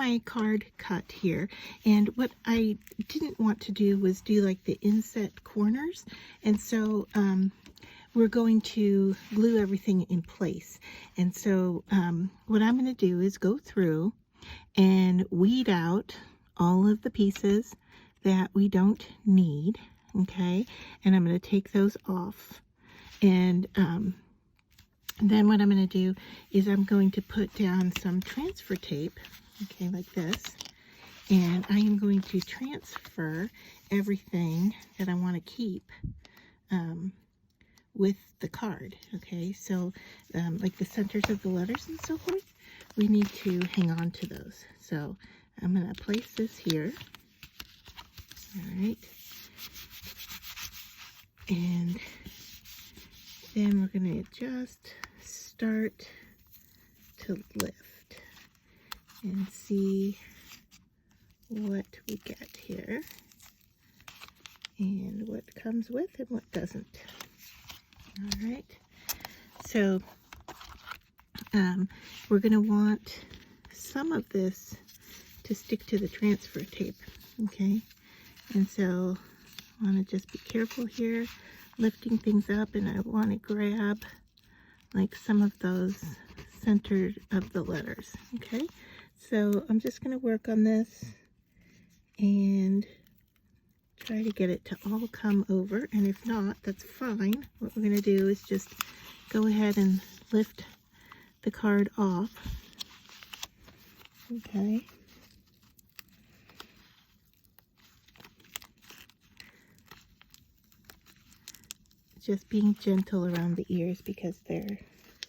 my card cut here, and what I didn't want to do was do like the inset corners, and so we're going to glue everything in place. And so what I'm going to do is go through and weed out all of the pieces that we don't need, okay, and I'm going to take those off. And then what I'm going to do is I'm going to put down some transfer tape, okay, like this, and I am going to transfer everything that I want to keep with the card, okay. So like the centers of the letters and so forth, we need to hang on to those. So I'm going to place this here, all right, and then we're going to just start to lift and see what we get here and what comes with and what doesn't. All right, so we're going to want some of this to stick to the transfer tape, okay, and so I want to just be careful here lifting things up, and I want to grab like some of those centered of the letters, okay. So I'm just going to work on this and try to get it to all come over, and if not, that's fine. What we're going to do is just go ahead and lift the card off, okay. Just being gentle around the ears because they're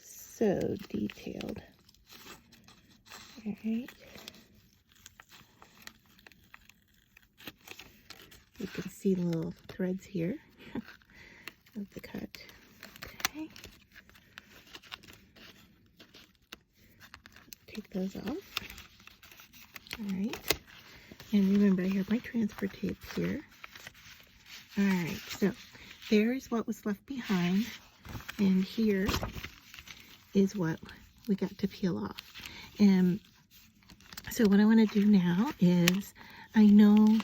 so detailed. All right. You can see the little threads here of the cut. Okay. Take those off. All right. And remember, I have my transfer tape here. All right. So there is what was left behind, and here is what we got to peel off. And so what I want to do now is, I know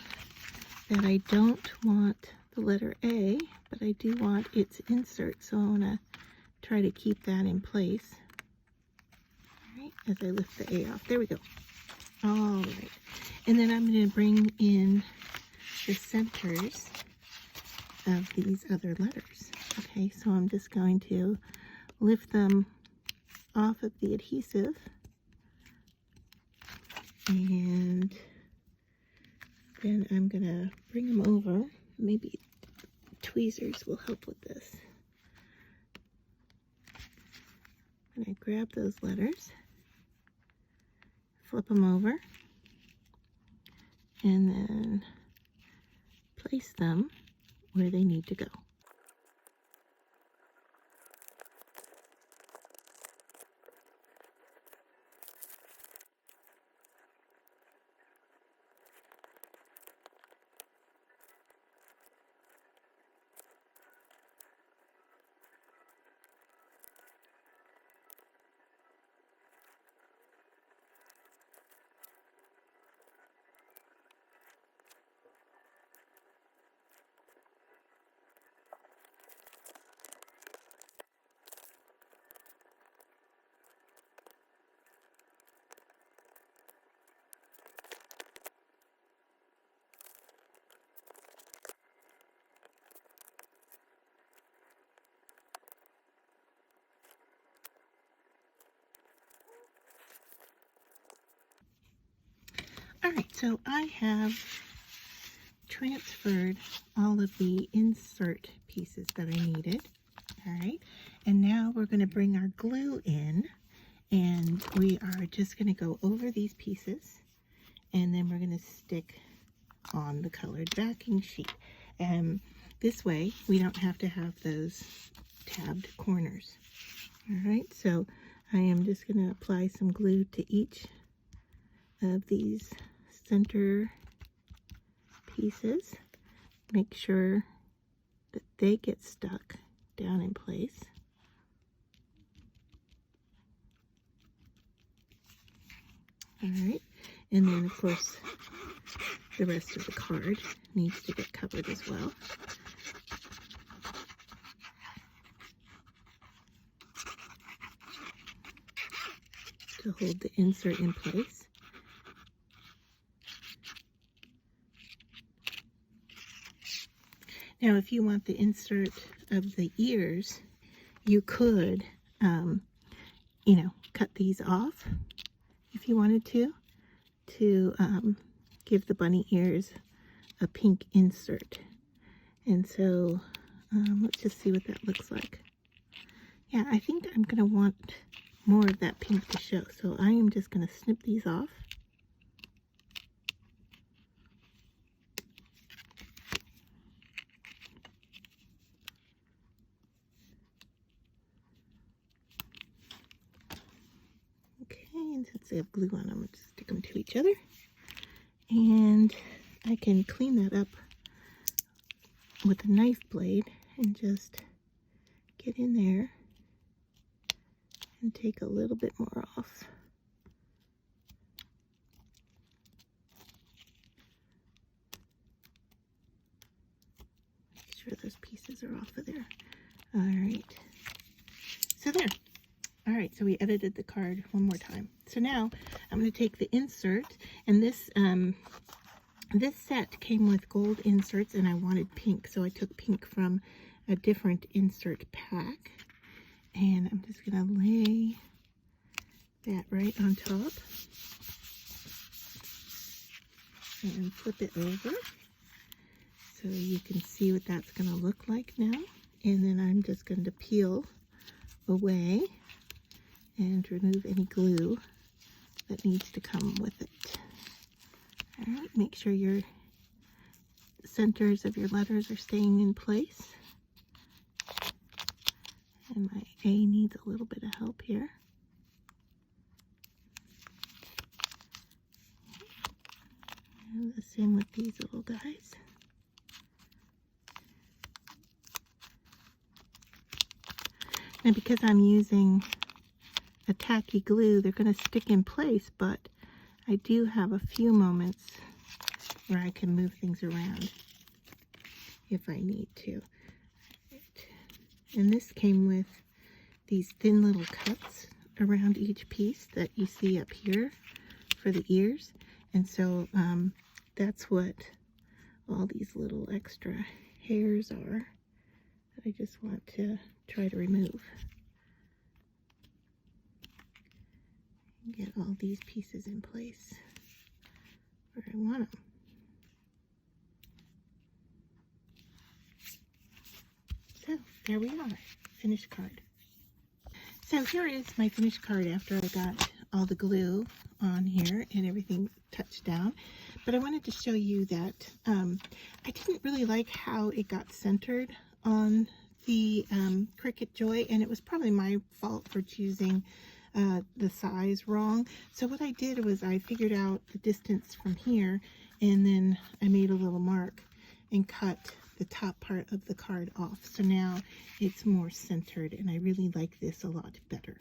that I don't want the letter A, but I do want its insert, so I want to try to keep that in place. All right, as I lift the A off. There we go. All right. And then I'm going to bring in the centers of these other letters. Okay, so I'm just going to lift them off of the adhesive, and then I'm gonna bring them over. Maybe tweezers will help with this. And I grab those letters, flip them over, and then place them where they need to go. All right, so I have transferred all of the insert pieces that I needed. All right, and now we're going to bring our glue in, and we are just going to go over these pieces, and then we're going to stick on the colored backing sheet. And this way we don't have to have those tabbed corners. All right, so I am just going to apply some glue to each of these center pieces. Make sure that they get stuck down in place. All right, And then, of course, the rest of the card needs to get covered as well. To hold the insert in place. Now, if you want the insert of the ears, you could, you know, cut these off if you wanted to give the bunny ears a pink insert. And so, let's just see what that looks like. Yeah, I think I'm going to want more of that pink to show. So I am just going to snip these off. Okay, and since they have glue on them, I'm going to stick them to each other. And I can clean that up with a knife blade and just get in there and take a little bit more off. Make sure those pieces are off of there. All right. So there. All right, so we edited the card one more time. So now I'm going to take the insert, and this this set came with gold inserts, and I wanted pink, so I took pink from a different insert pack. And I'm just going to lay that right on top and flip it over so you can see what that's going to look like now. And then I'm just going to peel away and remove any glue that needs to come with it. All right, make sure your centers of your letters are staying in place. And my A needs a little bit of help here. And the same with these little guys. And because I'm using a tacky glue, they're going to stick in place, but I do have a few moments where I can move things around if I need to. And this came with these thin little cuts around each piece that you see up here for the ears. And so that's what all these little extra hairs are that I just want to try to remove. Get all these pieces in place where I want them. So there we are, finished card. So here is my finished card after I got all the glue on here and everything touched down. But I wanted to show you that I didn't really like how it got centered on the Cricut Joy, and it was probably my fault for choosing the size wrong. So what I did was I figured out the distance from here, and then I made a little mark and cut the top part of the card off. So now it's more centered, and I really like this a lot better.